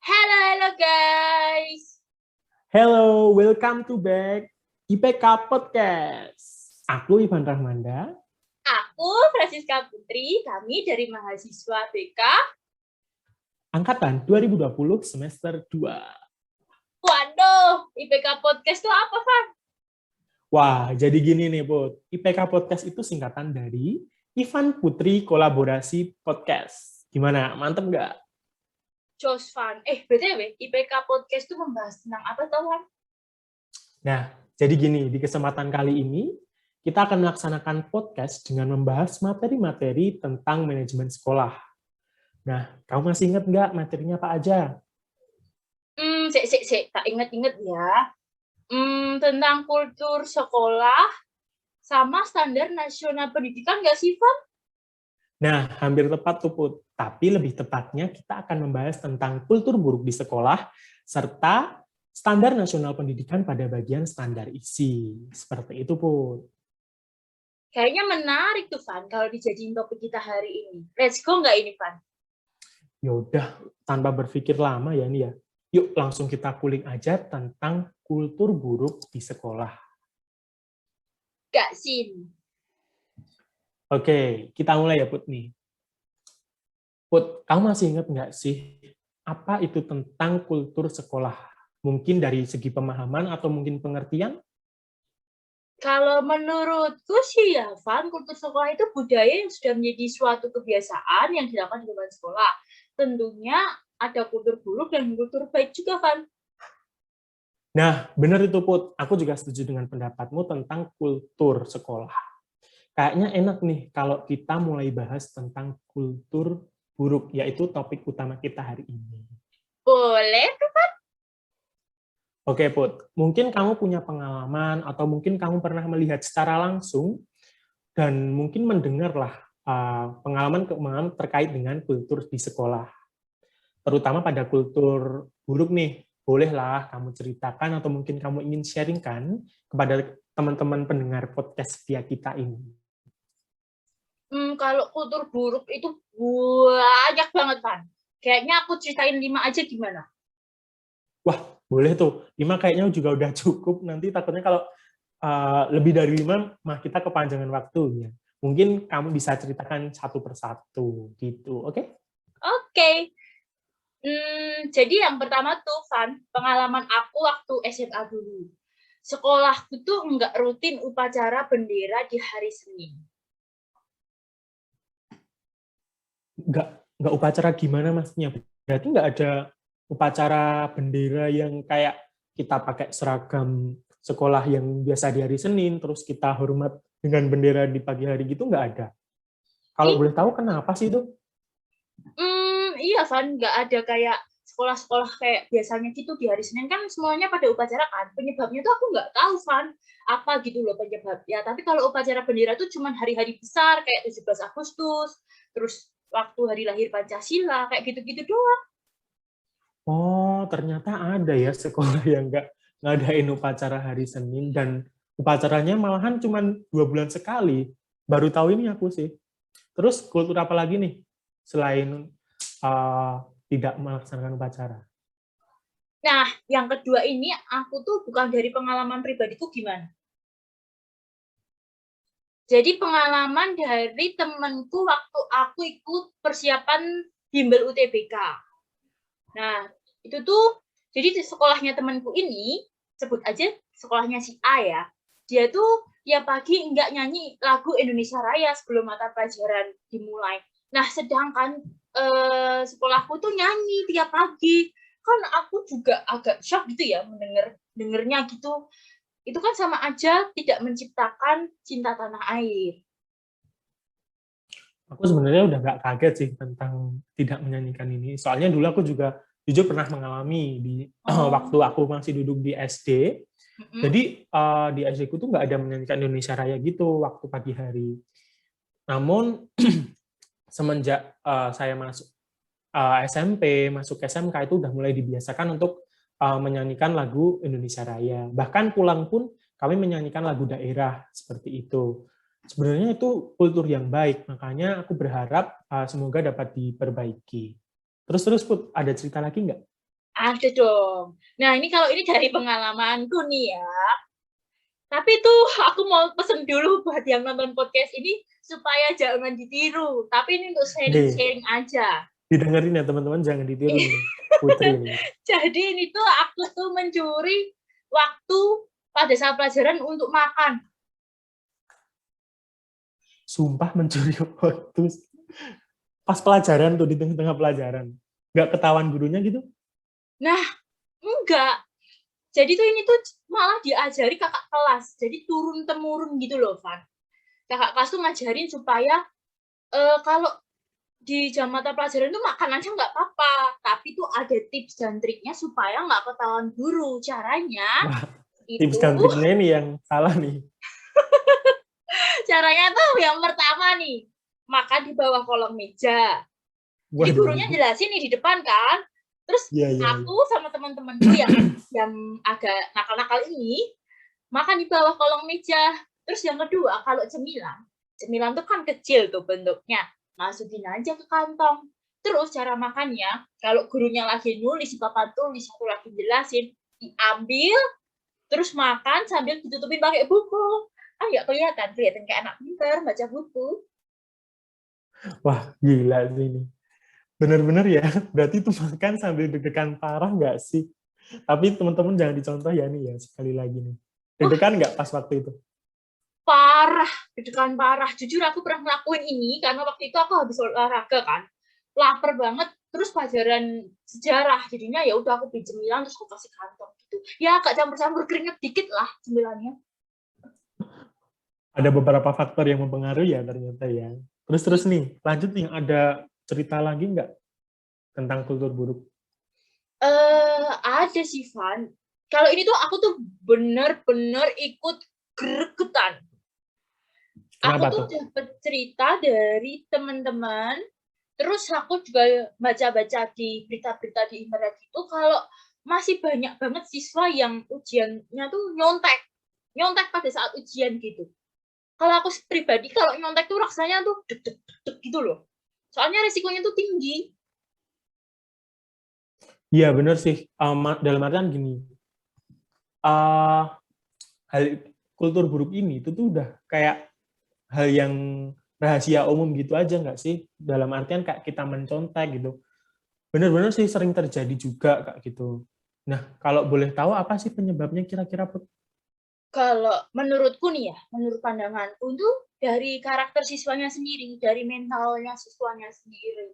Halo, halo guys. Hello, welcome to back IPK Podcast. Aku Ivan Rahmanda. Aku Francisca Putri, kami dari mahasiswa BK Angkatan 2020 semester 2. Waduh, IPK Podcast itu apa, Van? Wah, jadi gini nih, Put. IPK Podcast itu singkatan dari Ivan Putri Kolaborasi Podcast. Gimana, mantep nggak? Jos, Van. BTW, IPK Podcast itu membahas tentang apa, tau, Van? Nah, jadi gini, di kesempatan kali ini, kita akan melaksanakan podcast dengan membahas materi-materi tentang manajemen sekolah. Nah, kamu masih ingat nggak materinya apa aja? Tak inget-inget ya. Tentang kultur sekolah sama standar nasional pendidikan nggak sih, Van? Nah, hampir tepat tuh, Put. Tapi lebih tepatnya kita akan membahas tentang kultur buruk di sekolah, serta standar nasional pendidikan pada bagian standar isi. Seperti itu, Put. Kayaknya menarik tuh, Van, kalau dijadiin topik kita hari ini. Let's go nggak ini, Van? Yaudah, tanpa berpikir lama ya nih ya. Yuk langsung kita kulik aja tentang kultur buruk di sekolah. Gak sih. Oke, kita mulai ya, Put, nih. Put, kamu masih ingat nggak sih apa itu tentang kultur sekolah? Mungkin dari segi pemahaman atau mungkin pengertian? Kalau menurutku sih ya, Van, kultur sekolah itu budaya yang sudah menjadi suatu kebiasaan yang dilakukan di lingkungan sekolah. Tentunya ada kultur buruk dan kultur baik juga, Van. Nah, benar itu, Put. Aku juga setuju dengan pendapatmu tentang kultur sekolah. Kayaknya enak nih kalau kita mulai bahas tentang kultur buruk, yaitu topik utama kita hari ini. Boleh tuh, Van? Oke, Put. Mungkin kamu punya pengalaman atau mungkin kamu pernah melihat secara langsung dan mungkin mendengarlah pengalaman-pengalaman terkait dengan kultur di sekolah. Terutama pada kultur buruk nih. Bolehlah kamu ceritakan atau mungkin kamu ingin sharingkan kepada teman-teman pendengar podcast via kita ini. Kalau kultur buruk itu banyak banget, Van. Kayaknya aku ceritain 5 aja gimana? Wah, boleh tuh. 5 kayaknya juga udah cukup. Nanti takutnya kalau lebih dari 5, mah kita kepanjangan waktunya. Mungkin kamu bisa ceritakan satu persatu, gitu. Oke? Oke. Jadi yang pertama tuh, Van, pengalaman aku waktu SMA dulu. Sekolahku tuh nggak rutin upacara bendera di hari Senin. Nggak upacara gimana maksudnya? Berarti nggak ada upacara bendera yang kayak kita pakai seragam sekolah yang biasa di hari Senin, terus kita hormat dengan bendera di pagi hari gitu, nggak ada. Kalau boleh tahu kenapa sih itu? Iya, Van, nggak ada kayak sekolah-sekolah kayak biasanya gitu di hari Senin kan semuanya pada upacara kan. Penyebabnya tuh aku nggak tahu, Van, apa gitu loh penyebabnya. Tapi kalau upacara bendera tuh cuma hari-hari besar kayak 17 Agustus, terus waktu hari lahir Pancasila, kayak gitu-gitu doang. Oh, ternyata ada ya sekolah yang nggak ngadain upacara hari Senin, dan upacaranya malahan cuma 2 bulan sekali. Baru tahu ini aku sih. Terus kultur apa lagi nih selain tidak melaksanakan upacara? Nah, yang kedua ini aku tuh bukan dari pengalaman pribadiku gimana. Jadi pengalaman dari temenku waktu aku ikut persiapan bimbel UTBK. Nah, itu tuh, jadi di sekolahnya temanku ini, sebut aja sekolahnya si A ya, dia tuh tiap pagi nggak nyanyi lagu Indonesia Raya sebelum mata pelajaran dimulai. Nah, sedangkan sekolahku tuh nyanyi tiap pagi. Kan aku juga agak shock gitu ya dengernya gitu. Itu kan sama aja tidak menciptakan cinta tanah air. Aku sebenarnya udah nggak kaget sih tentang tidak menyanyikan ini. Soalnya dulu aku juga jujur pernah mengalami di waktu aku masih duduk di SD. Jadi di SD ku tuh nggak ada menyanyikan Indonesia Raya gitu waktu pagi hari. Namun semenjak saya masuk SMP, masuk SMK itu udah mulai dibiasakan untuk menyanyikan lagu Indonesia Raya. Bahkan pulang pun kami menyanyikan lagu daerah seperti itu. Sebenarnya itu kultur yang baik, makanya aku berharap semoga dapat diperbaiki. Terus Put, ada cerita lagi nggak? Ada dong. Nah, ini kalau ini dari pengalamanku nih ya. Tapi tuh aku mau pesen dulu buat yang nonton podcast ini supaya jangan ditiru. Tapi ini untuk Nih, sharing-sharing aja. didengerin ya teman-teman, jangan ditiru nih, Putri nih. Jadi ini tuh aku tuh mencuri waktu pada saat pelajaran untuk makan. Sumpah mencuri waktu pas pelajaran tuh, di tengah-tengah pelajaran. Nggak ketahuan gurunya gitu? Nah, enggak. Jadi tuh ini tuh malah diajari kakak kelas. Jadi turun-temurun gitu loh, Van. Kakak kelas tuh ngajarin supaya kalau di jam mata pelajaran tuh makan aja nggak apa-apa. Tapi tuh ada tips dan triknya supaya nggak ketahuan guru. Caranya Wah, tips itu, dan triknya ini yang salah nih. caranya tuh yang pertama nih, makan di bawah kolong meja. Jadi gurunya Waduh. jelasin nih di depan kan. Terus Iya, iya, iya. aku sama teman-temanku yang agak nakal-nakal ini makan di bawah kolong meja. Terus yang kedua, kalau cemilan, cemilan tuh kan kecil tuh bentuknya, masukin aja ke kantong. Terus cara makannya, kalau gurunya lagi nulis di papan tulis, aku lagi jelasin, diambil, terus makan sambil ditutupin pakai buku. Ah, nggak kelihatan kayak anak pintar baca buku. Wah, gila sih ini. Bener-bener ya, berarti itu makan sambil deg-degan parah nggak sih? Tapi teman-teman jangan dicontoh ya nih ya, sekali lagi nih. Wah, Deg-degan nggak pas waktu itu? parah, deg-degan parah. Jujur aku pernah ngelakuin ini karena waktu itu aku habis olahraga kan. Lapar banget, terus pelajaran sejarah. Jadinya ya udah aku beli cemilan terus aku kasih kantong gitu. Ya agak campur-campur keringet dikit lah cemilannya. Ada beberapa faktor yang mempengaruhi ya ternyata ya. Terus nih, lanjut nih, ada cerita lagi nggak tentang kultur buruk? Ada sih Van. Kalau ini tuh aku tuh bener-bener ikut gregetan. Aku Kenapa tuh tuh? dapat cerita dari teman-teman. Terus aku juga baca-baca di berita-berita di internet itu kalau masih banyak banget siswa yang ujiannya tuh nyontek. Nyontek pada saat ujian gitu. Kalau aku pribadi kalau nyontek tuh rasanya tuh deg-deg gitu loh. Soalnya risikonya tuh tinggi. Iya bener sih, dalam artian gini, uh, hal kultur buruk ini itu tuh udah kayak hal yang rahasia umum gitu aja nggak sih? Dalam artian kayak kita mencontek gitu. Bener-bener sih sering terjadi juga kayak gitu. Nah, kalau boleh tahu apa sih penyebabnya kira-kira, Put? Kalau menurutku nih ya, menurut pandanganku itu dari karakter siswanya sendiri, dari mentalnya siswanya sendiri.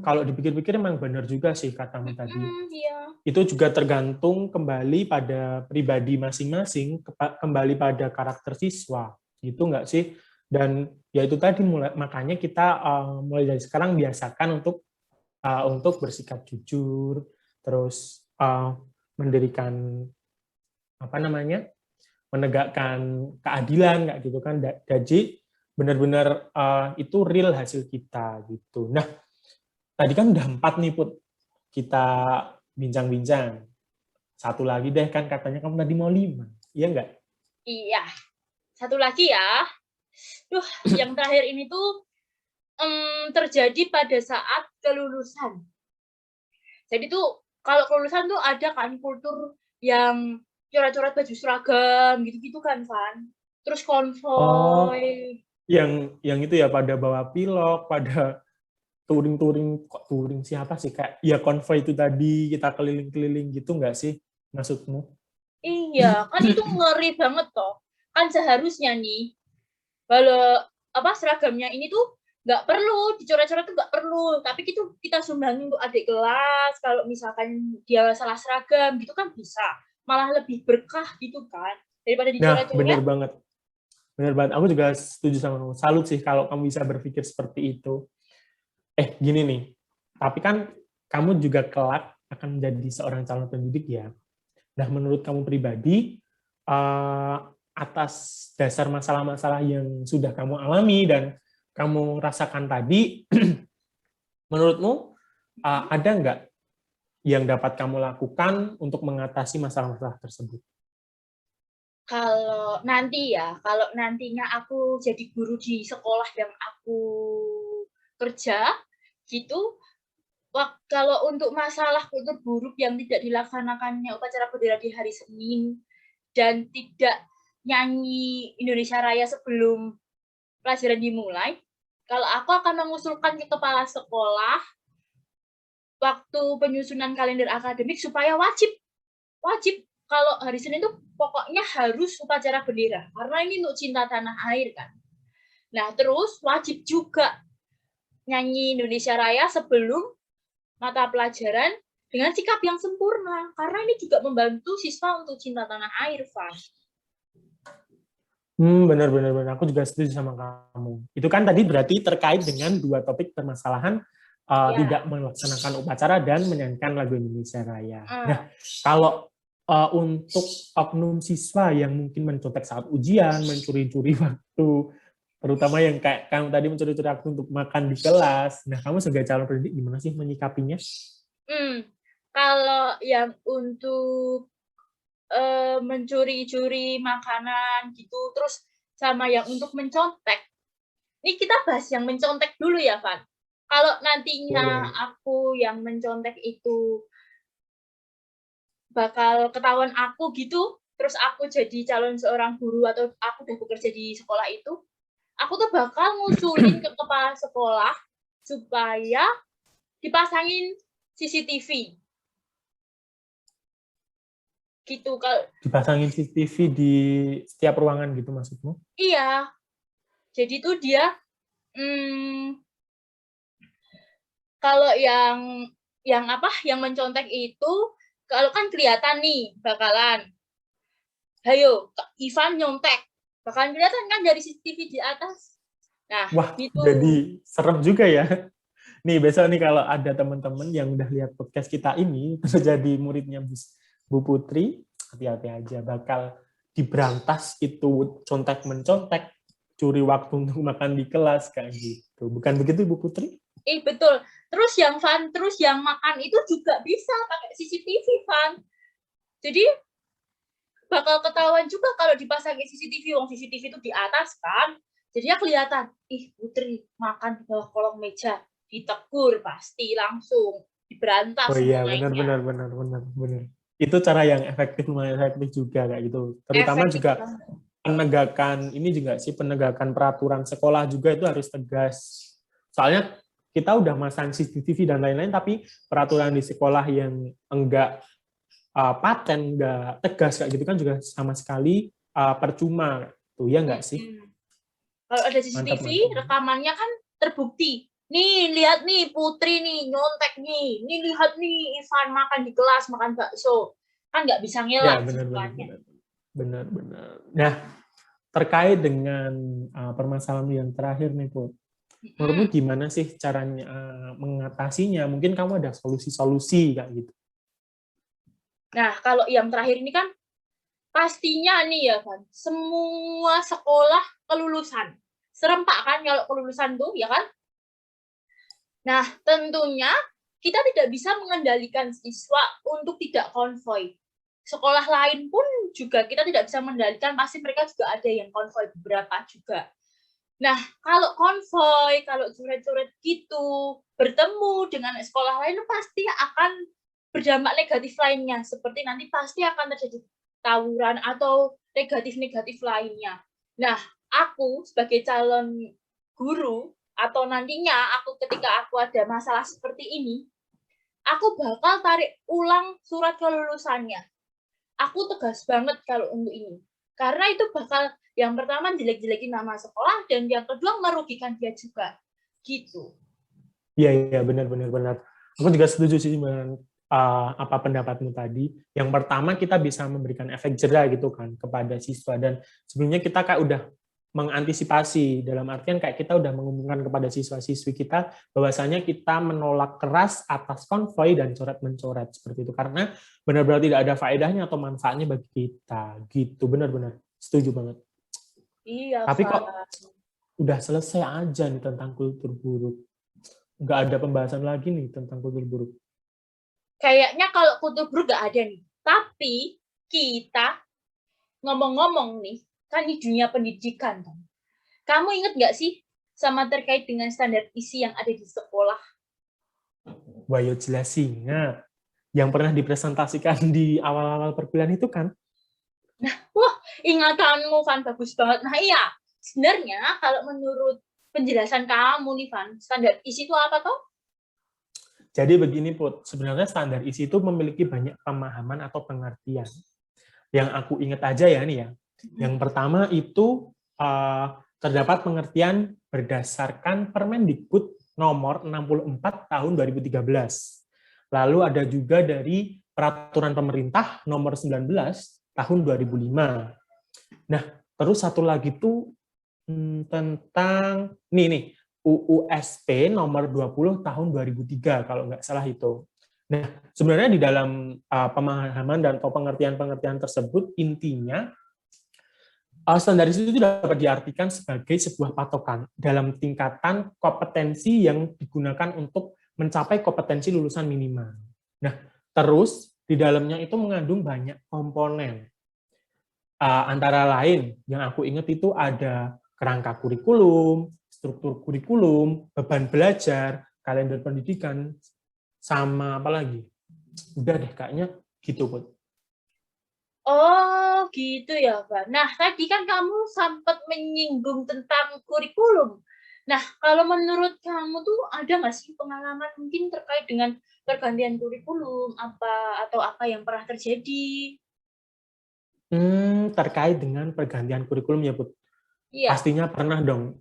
Kalau dipikir-pikir emang benar juga sih katamu tadi. Iya. Itu juga tergantung kembali pada pribadi masing-masing, kembali pada karakter siswa, gitu nggak sih? Dan ya itu tadi, makanya kita mulai dari sekarang biasakan untuk bersikap jujur, terus mendirikan apa namanya, menegakkan keadilan kayak gitu kan. Jadi benar-benar itu real hasil kita gitu. Nah, tadi kan udah 4 nih Put, kita bincang-bincang. Satu lagi deh, kan katanya kamu tadi mau 5. Iya nggak? Iya. Satu lagi ya. Duh, yang terakhir ini tuh terjadi pada saat kelulusan. Jadi tuh kalau kelulusan tuh ada kan kultur yang coret-coret baju seragam gitu-gitu kan, Van. Terus Oh, konvoy. yang itu ya, pada bawa pilok, pada touring-touring, kok touring siapa sih, kayak ya konvoy itu tadi, kita keliling-keliling gitu nggak sih maksudmu? Iya, kan itu ngeri banget toh. Kan seharusnya nih, kalau apa seragamnya ini tuh nggak perlu dicoret-coret tuh nggak perlu, tapi kita sumbangin untuk adik kelas. Kalau misalkan dia salah seragam gitu kan bisa, malah lebih berkah gitu kan daripada Nah, bener dicoret-coret. banget. Bener banget. Aku juga setuju sama kamu. Salut sih kalau kamu bisa berpikir seperti itu. Gini nih. Tapi kan kamu juga kelak akan menjadi seorang calon pendidik ya. Nah, menurut kamu pribadi, atas dasar masalah-masalah yang sudah kamu alami dan kamu rasakan tadi, menurutmu ada nggak yang dapat kamu lakukan untuk mengatasi masalah-masalah tersebut? Kalau nantinya aku jadi guru di sekolah yang aku kerja gitu, Kalau untuk masalah kultur buruk yang tidak dilaksanakannya upacara bendera di hari Senin dan tidak nyanyi Indonesia Raya sebelum pelajaran dimulai, kalau aku akan mengusulkan ke kepala sekolah waktu penyusunan kalender akademik supaya wajib kalau hari Senin itu pokoknya harus upacara bendera karena ini untuk cinta tanah air kan. Nah, terus wajib juga nyanyi Indonesia Raya sebelum mata pelajaran dengan sikap yang sempurna karena ini juga membantu siswa untuk cinta tanah air, Van. Benar. Aku juga setuju sama kamu. Itu kan tadi berarti terkait dengan dua topik permasalahan tidak melaksanakan upacara dan menyanyikan lagu Indonesia Raya. Nah, kalau untuk oknum siswa yang mungkin mencontek saat ujian, mencuri-curi waktu, terutama yang kayak kamu tadi mencuri-curi waktu untuk makan di kelas. Nah, kamu sebagai calon pendidik gimana sih menyikapinya? Kalau yang untuk mencuri-curi makanan gitu, terus sama yang untuk mencontek. Ini kita bahas yang mencontek dulu ya, Van. Kalau nantinya aku yang mencontek itu bakal ketahuan aku gitu, terus aku jadi calon seorang guru atau aku udah bekerja di sekolah itu, aku tuh bakal ngusulin ke kepala sekolah supaya dipasangin CCTV. Gitu kalau dipasangin CCTV di setiap ruangan gitu maksudmu? Iya. Jadi tuh dia kalau yang mencontek itu kalau kan kelihatan nih bakalan hayo Ivan nyontek bakalan kelihatan kan dari CCTV di atas. Nah, wah, gitu. Jadi serem juga ya. Nih besok nih kalau ada teman-teman yang udah lihat podcast kita ini terus jadi muridnya Bu Putri, hati-hati aja bakal diberantas itu contek mencontek, curi waktu untuk makan di kelas kayak gitu. Bukan begitu Bu Putri? Betul. Terus yang makan itu juga bisa pakai CCTV, Van. Jadi bakal ketahuan juga kalau dipasangin CCTV, CCTV itu di atas kan. Jadi ya kelihatan, Putri makan di bawah kolong meja, ditegur pasti langsung diberantas semuanya. Benar. Itu cara yang lumayan efektif juga kayak gitu. Terutama efektif juga penegakan peraturan sekolah juga itu harus tegas. Soalnya kita udah masang CCTV dan lain-lain, tapi peraturan di sekolah yang enggak paten, enggak tegas kayak gitu kan juga sama sekali percuma. Tuh ya enggak sih? Kalau ada CCTV, rekamannya kan terbukti. Nih, lihat nih Putri nih, nyontek nih. Nih, lihat nih Ivan makan di kelas, makan bakso. Kan nggak bisa ngelak. Ya, benar. Nah, terkait dengan permasalahan yang terakhir nih, Put. Menurutmu gimana sih caranya mengatasinya? Mungkin kamu ada solusi-solusi kayak gitu. Nah, kalau yang terakhir ini kan pastinya nih ya kan, semua sekolah kelulusan. Serempak kan kalau kelulusan tuh, ya kan? Nah, tentunya kita tidak bisa mengendalikan siswa untuk tidak konvoy. Sekolah lain pun juga kita tidak bisa mengendalikan, pasti mereka juga ada yang konvoy, beberapa juga. Nah, kalau konvoy, kalau coret-coret gitu, bertemu dengan sekolah lain, pasti akan berdampak negatif lainnya. Seperti nanti pasti akan terjadi tawuran atau negatif-negatif lainnya. Nah, aku sebagai calon guru, atau nantinya ketika aku ada masalah seperti ini, aku bakal tarik ulang surat kelulusannya. Aku tegas banget kalau untuk ini. Karena itu bakal yang pertama jelek-jelekin nama sekolah dan yang kedua merugikan dia juga. Gitu. Iya, benar. Aku juga setuju sih dengan apa pendapatmu tadi. Yang pertama kita bisa memberikan efek jera gitu kan kepada siswa, dan sebelumnya kita kayak udah mengantisipasi, dalam artian kayak kita udah mengumumkan kepada siswa-siswi kita bahwasanya kita menolak keras atas konvoy dan coret-mencoret seperti itu, karena benar-benar tidak ada faedahnya atau manfaatnya bagi kita gitu. Benar setuju banget. Iya, tapi kok udah selesai aja nih tentang kultur buruk, nggak ada pembahasan lagi nih tentang kultur buruk. Kayaknya kalau kultur buruk nggak ada nih, tapi kita ngomong-ngomong nih kan di dunia pendidikan kan. Kamu inget nggak sih sama terkait dengan standar isi yang ada di sekolah? Wah, ya jelas ingat. Yang pernah dipresentasikan di awal-awal perkuliahan itu kan? Wah, ingatanmu, Van, bagus banget. Nah, iya. Sebenarnya kalau menurut penjelasan kamu nih, Van, standar isi itu apa toh? Jadi begini, Put. Sebenarnya standar isi itu memiliki banyak pemahaman atau pengertian. Yang aku ingat aja ya nih ya. Yang pertama itu terdapat pengertian berdasarkan Permendikbud nomor 64 tahun 2013. Lalu ada juga dari Peraturan Pemerintah nomor 19 tahun 2005. Nah, terus satu lagi tuh tentang nih UUSP nomor 20 tahun 2003 kalau nggak salah itu. Nah, sebenarnya di dalam pemahaman dan atau pengertian-pengertian tersebut intinya standarisasi itu dapat diartikan sebagai sebuah patokan dalam tingkatan kompetensi yang digunakan untuk mencapai kompetensi lulusan minimal. Nah, terus di dalamnya itu mengandung banyak komponen. Antara lain yang aku ingat itu ada kerangka kurikulum, struktur kurikulum, beban belajar, kalender pendidikan, sama apa lagi? Udah deh kayaknya gitu, Put. Oh, gitu ya, Van. Nah, tadi kan kamu sempat menyinggung tentang kurikulum. Nah, kalau menurut kamu tuh ada nggak sih pengalaman mungkin terkait dengan pergantian kurikulum atau apa yang pernah terjadi? Terkait dengan pergantian kurikulum ya, Put. Iya. Pastinya pernah dong.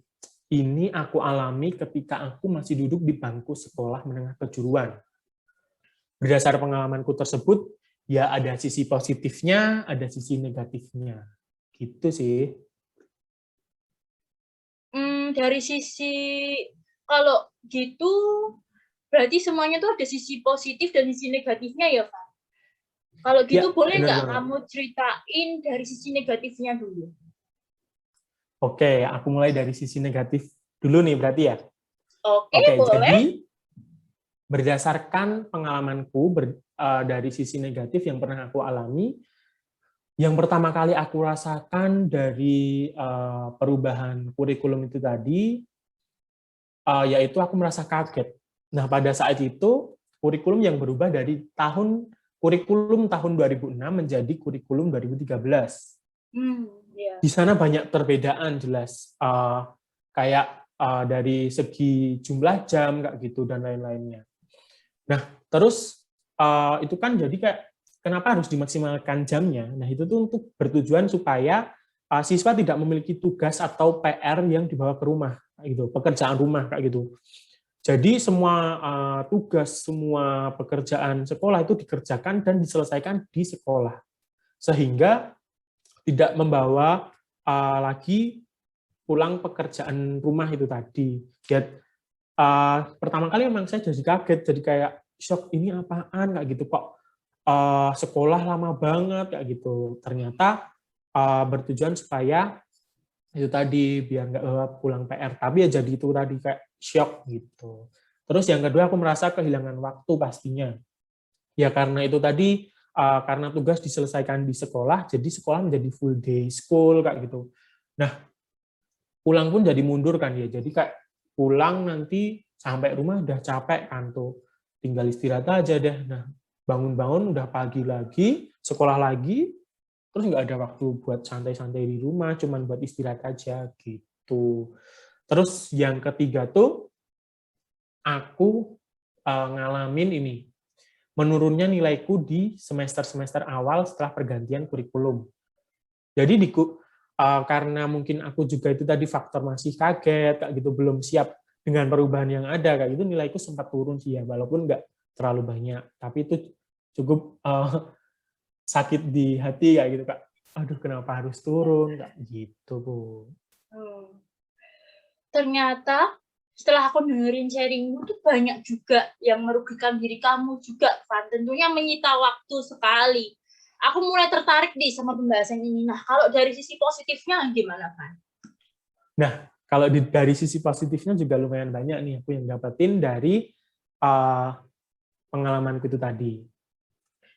Ini aku alami ketika aku masih duduk di bangku sekolah menengah kejuruan. Berdasar pengalamanku tersebut, ya ada sisi positifnya, ada sisi negatifnya. Gitu sih. Dari sisi kalau gitu berarti semuanya tuh ada sisi positif dan sisi negatifnya ya, Pak? Kalau gitu Ya, boleh benar nggak banget. kamu ceritain dari sisi negatifnya dulu? Oke, aku mulai dari sisi negatif dulu nih berarti ya. Oke, Oke, boleh. jadi berdasarkan pengalamanku dari sisi negatif yang pernah aku alami, yang pertama kali aku rasakan dari perubahan kurikulum itu tadi, yaitu aku merasa kaget. Nah, pada saat itu, kurikulum yang berubah dari kurikulum tahun 2006 menjadi kurikulum 2013. Ya. Di sana banyak perbedaan jelas, kayak dari segi jumlah jam, kayak gitu, dan lain-lainnya. Nah, terus itu kan jadi kayak, kenapa harus dimaksimalkan jamnya? Nah, itu tuh untuk bertujuan supaya siswa tidak memiliki tugas atau PR yang dibawa ke rumah, kayak gitu, pekerjaan rumah kayak gitu. Jadi semua tugas, semua pekerjaan sekolah itu dikerjakan dan diselesaikan di sekolah, sehingga tidak membawa lagi pulang pekerjaan rumah itu tadi. Ya, pertama kali memang saya jadi kaget, jadi kayak shock, ini apaan kayak gitu kok sekolah lama banget kayak gitu. Ternyata bertujuan supaya itu tadi biar nggak bawa pulang PR, tapi ya jadi itu tadi kayak shock gitu. Terus yang kedua aku merasa kehilangan waktu pastinya. Ya karena itu tadi karena tugas diselesaikan di sekolah, jadi sekolah menjadi full day school kayak gitu. Nah, pulang pun jadi mundur kan ya. Jadi kayak pulang nanti sampai rumah udah capek kan tuh. Tinggal istirahat aja deh. Nah, bangun-bangun udah pagi lagi, sekolah lagi, terus nggak ada waktu buat santai-santai di rumah, cuman buat istirahat aja gitu. Terus yang ketiga tuh, aku ngalamin ini, menurunnya nilaiku di semester-semester awal setelah pergantian kurikulum. Jadi karena mungkin aku juga itu tadi faktor masih kaget, kayak gitu, belum siap dengan perubahan yang ada, kayak gitu, nilaiku sempat turun sih ya, walaupun nggak terlalu banyak. Tapi itu cukup sakit di hati kayak gitu, Kak. Aduh, kenapa harus turun? Kayak gitu, Bu. Ternyata setelah aku dengerin sharingmu tuh banyak juga yang merugikan diri kamu juga, Van. Tentunya menyita waktu sekali. Aku mulai tertarik nih sama pembahasan ini. Nah, kalau dari sisi positifnya gimana, Van? Nah, kalau dari sisi positifnya juga lumayan banyak nih aku yang dapetin dari pengalamanku itu tadi.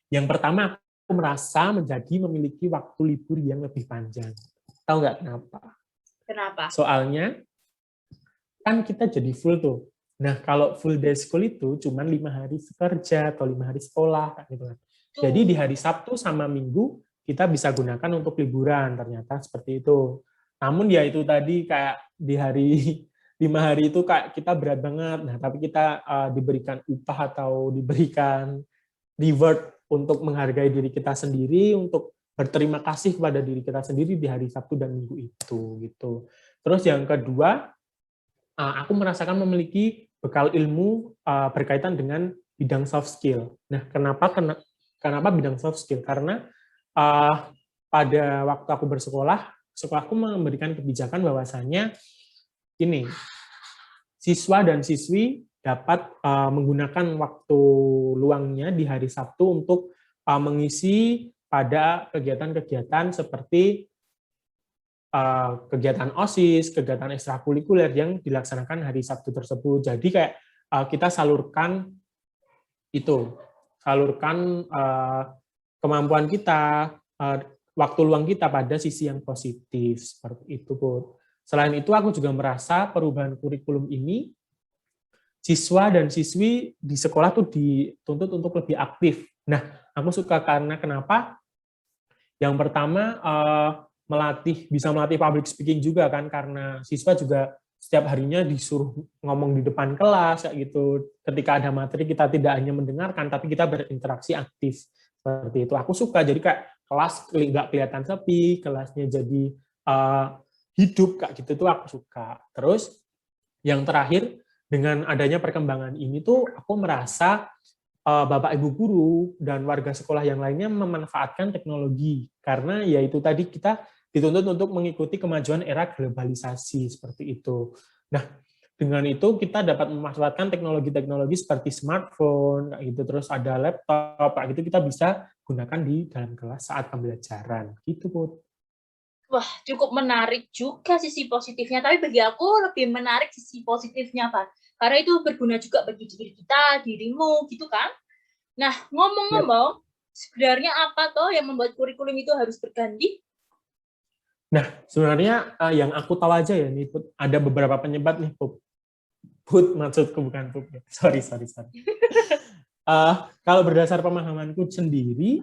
Yang pertama, aku merasa memiliki waktu libur yang lebih panjang. Tahu nggak kenapa? Kenapa? Soalnya, kan kita jadi full tuh. Nah, kalau full day school itu cuma 5 hari kerja atau 5 hari sekolah, kayak gitu kan. Jadi di hari Sabtu sama Minggu kita bisa gunakan untuk liburan, ternyata seperti itu. Namun ya itu tadi kayak di hari 5 hari itu kayak kita berat banget. Nah, tapi kita diberikan upah atau diberikan reward untuk menghargai diri kita sendiri, untuk berterima kasih kepada diri kita sendiri di hari Sabtu dan Minggu itu gitu. Terus yang kedua, aku merasakan memiliki bekal ilmu berkaitan dengan bidang soft skill. Nah, kenapa bidang soft skill? Karena pada waktu aku bersekolah, sekolahku memberikan kebijakan bahwasannya ini siswa dan siswi dapat menggunakan waktu luangnya di hari Sabtu untuk mengisi pada kegiatan-kegiatan seperti kegiatan OSIS, kegiatan ekstrakurikuler yang dilaksanakan hari Sabtu tersebut. Jadi kayak kita salurkan kemampuan kita, waktu luang kita pada sisi yang positif seperti itu, Bu. Selain itu, aku juga merasa perubahan kurikulum ini, siswa dan siswi di sekolah tuh dituntut untuk lebih aktif. Nah, aku suka karena kenapa? Yang pertama, bisa melatih public speaking juga kan, karena siswa juga setiap harinya disuruh ngomong di depan kelas, kayak gitu. Ketika ada materi, kita tidak hanya mendengarkan, tapi kita berinteraksi aktif. Seperti itu. Aku suka, jadi kayak kelas nggak kelihatan sepi, kelasnya jadi hidup, kayak gitu tuh aku suka. Terus, yang terakhir, dengan adanya perkembangan ini tuh aku merasa Bapak Ibu guru dan warga sekolah yang lainnya memanfaatkan teknologi karena yaitu tadi kita dituntut untuk mengikuti kemajuan era globalisasi seperti itu. Nah, dengan itu kita dapat memanfaatkan teknologi-teknologi seperti smartphone kayak gitu, terus ada laptop kayak gitu, kita bisa gunakan di dalam kelas saat pembelajaran gitu, Put. Wah, cukup menarik juga sisi positifnya, tapi bagi aku lebih menarik sisi positifnya, Pak. Karena itu berguna juga bagi diri kita, dirimu, gitu kan? Nah, ngomong-ngomong, sebenarnya apa toh yang membuat kurikulum itu harus berganti? Nah, sebenarnya yang aku tahu aja ya nih, Put, ada beberapa penyebab nih, Put. Put, maksudku bukan Put. Sorry. Kalau berdasar pemahamanku sendiri,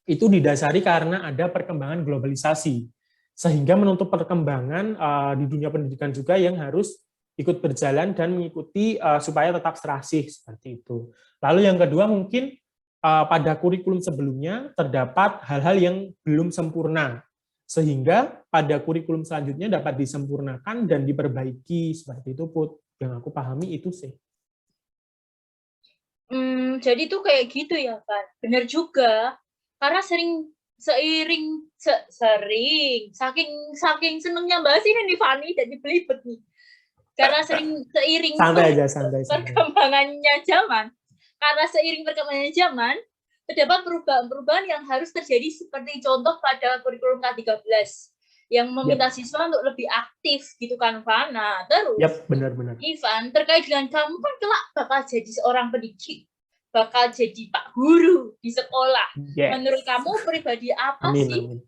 itu didasari karena ada perkembangan globalisasi, sehingga menuntut perkembangan di dunia pendidikan juga yang harus ikut berjalan dan mengikuti supaya tetap serasih seperti itu. Lalu yang kedua mungkin pada kurikulum sebelumnya terdapat hal-hal yang belum sempurna, sehingga pada kurikulum selanjutnya dapat disempurnakan dan diperbaiki seperti itu, Put. Yang aku pahami itu sih. Jadi tuh kayak gitu ya, Pak. Bener juga. Karena saking senengnya bahas ini nih Fani jadi belibet nih. Karena seiring Santai aja. seiring perkembangannya zaman, terdapat perubahan-perubahan yang harus terjadi seperti contoh pada kurikulum K13 yang meminta siswa untuk lebih aktif gitu kan, Van. Nah, terus benar. Ivan, terkait dengan kamu kan kelak bakal jadi seorang pendidik, bakal jadi Pak Guru di sekolah. Menurut kamu pribadi apa sih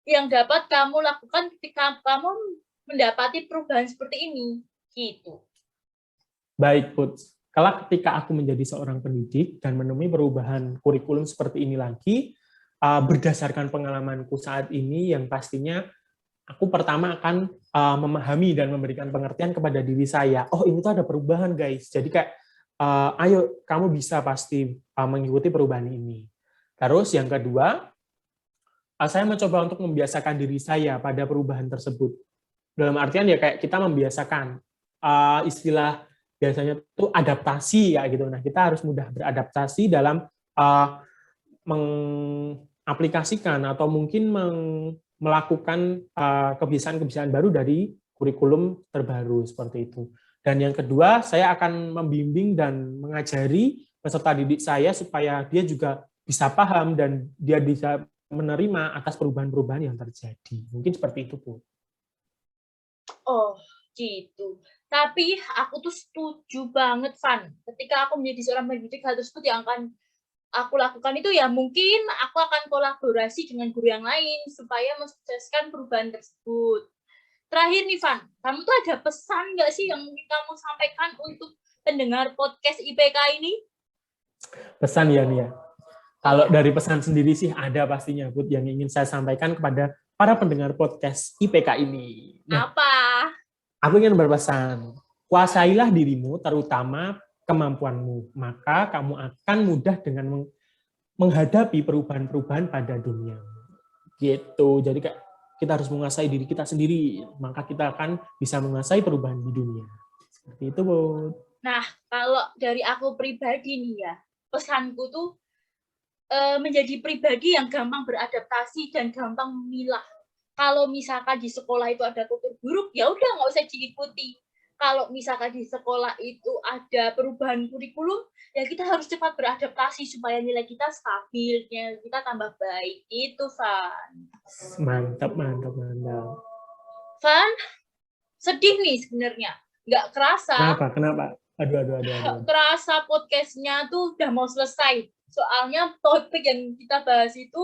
yang dapat kamu lakukan ketika kamu mendapati perubahan seperti ini? Gitu. Baik, Put. Kalau ketika aku menjadi seorang pendidik dan menemui perubahan kurikulum seperti ini lagi, berdasarkan pengalamanku saat ini, yang pastinya aku pertama akan memahami dan memberikan pengertian kepada diri saya. Oh, ini tuh ada perubahan, guys. Jadi kayak, ayo, kamu bisa pasti mengikuti perubahan ini. Terus yang kedua, saya mencoba untuk membiasakan diri saya pada perubahan tersebut. Dalam artian ya kayak kita membiasakan istilah biasanya itu adaptasi ya gitu. Nah, kita harus mudah beradaptasi dalam mengaplikasikan atau mungkin melakukan kebiasaan-kebiasaan baru dari kurikulum terbaru seperti itu. Dan yang kedua, saya akan membimbing dan mengajari peserta didik saya supaya dia juga bisa paham dan dia bisa menerima atas perubahan-perubahan yang terjadi. Mungkin seperti itu, Bu. Oh, gitu. Tapi aku tuh setuju banget, Van. Ketika aku menjadi seorang pendidik, hal tersebut yang akan aku lakukan itu ya mungkin aku akan kolaborasi dengan guru yang lain supaya mensukseskan perubahan tersebut. terakhir nih Van, kamu tuh ada pesan nggak sih yang ingin kamu sampaikan untuk pendengar podcast IPK ini? Pesan ya nih ya. Kalau dari pesan sendiri sih ada pastinya, Bud, yang ingin saya sampaikan kepada para pendengar podcast IPK ini. Nah, Apa? aku ingin berpesan, kuasailah dirimu, terutama kemampuanmu, maka kamu akan mudah dengan menghadapi perubahan-perubahan pada dunia. Gitu. Jadi kayak kita harus menguasai diri kita sendiri, maka kita akan bisa menguasai perubahan di dunia. Seperti itu, Bud. Nah, kalau dari aku pribadi nih ya, pesanku tuh menjadi pribadi yang gampang beradaptasi dan gampang memilah. Kalau misalkan di sekolah itu ada tutur buruk, ya udah nggak usah diikuti. Kalau misalkan di sekolah itu ada perubahan kurikulum, ya kita harus cepat beradaptasi supaya nilai kita stabil, nilai kita tambah baik. Itu, Van. Mantap, mantap, mantap. Van, sedih nih sebenarnya. Nggak kerasa. Kenapa? Aduh. Kerasa podcastnya tuh udah mau selesai. Soalnya topik yang kita bahas itu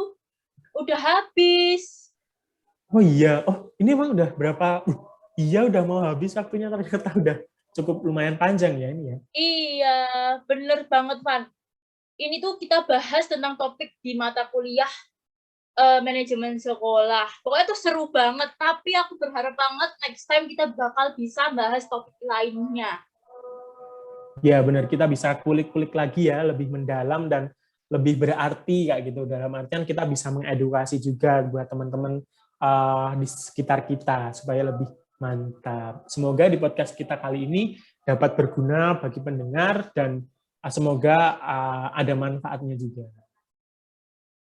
udah habis. Oh iya, ini emang udah berapa? Iya, udah mau habis waktunya, ternyata udah cukup lumayan panjang ya ini ya. Iya, bener banget, Van. Ini tuh kita bahas tentang topik di mata kuliah manajemen sekolah. Pokoknya tuh seru banget, tapi aku berharap banget next time kita bakal bisa bahas topik lainnya. Ya benar, kita bisa kulik-kulik lagi ya, lebih mendalam dan lebih berarti kayak gitu. Dalam artian kita bisa mengedukasi juga buat teman-teman di sekitar kita supaya lebih mantap. Semoga di podcast kita kali ini dapat berguna bagi pendengar dan semoga ada manfaatnya juga.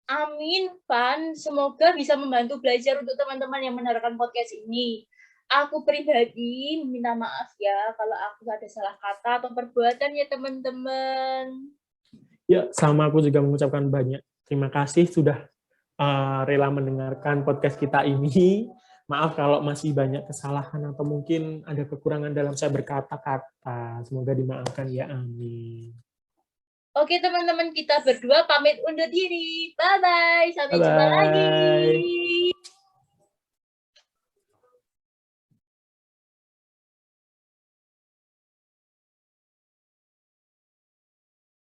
Amin, Van. Semoga bisa membantu belajar untuk teman-teman yang mendengarkan podcast ini. Aku pribadi minta maaf ya kalau aku ada salah kata atau perbuatan ya teman-teman. Ya, sama aku juga mengucapkan banyak terima kasih sudah rela mendengarkan podcast kita ini. Maaf kalau masih banyak kesalahan atau mungkin ada kekurangan dalam saya berkata-kata. Semoga dimaafkan ya, amin. Oke teman-teman, kita berdua pamit undur diri. Bye-bye, sampai jumpa Bye-bye. lagi.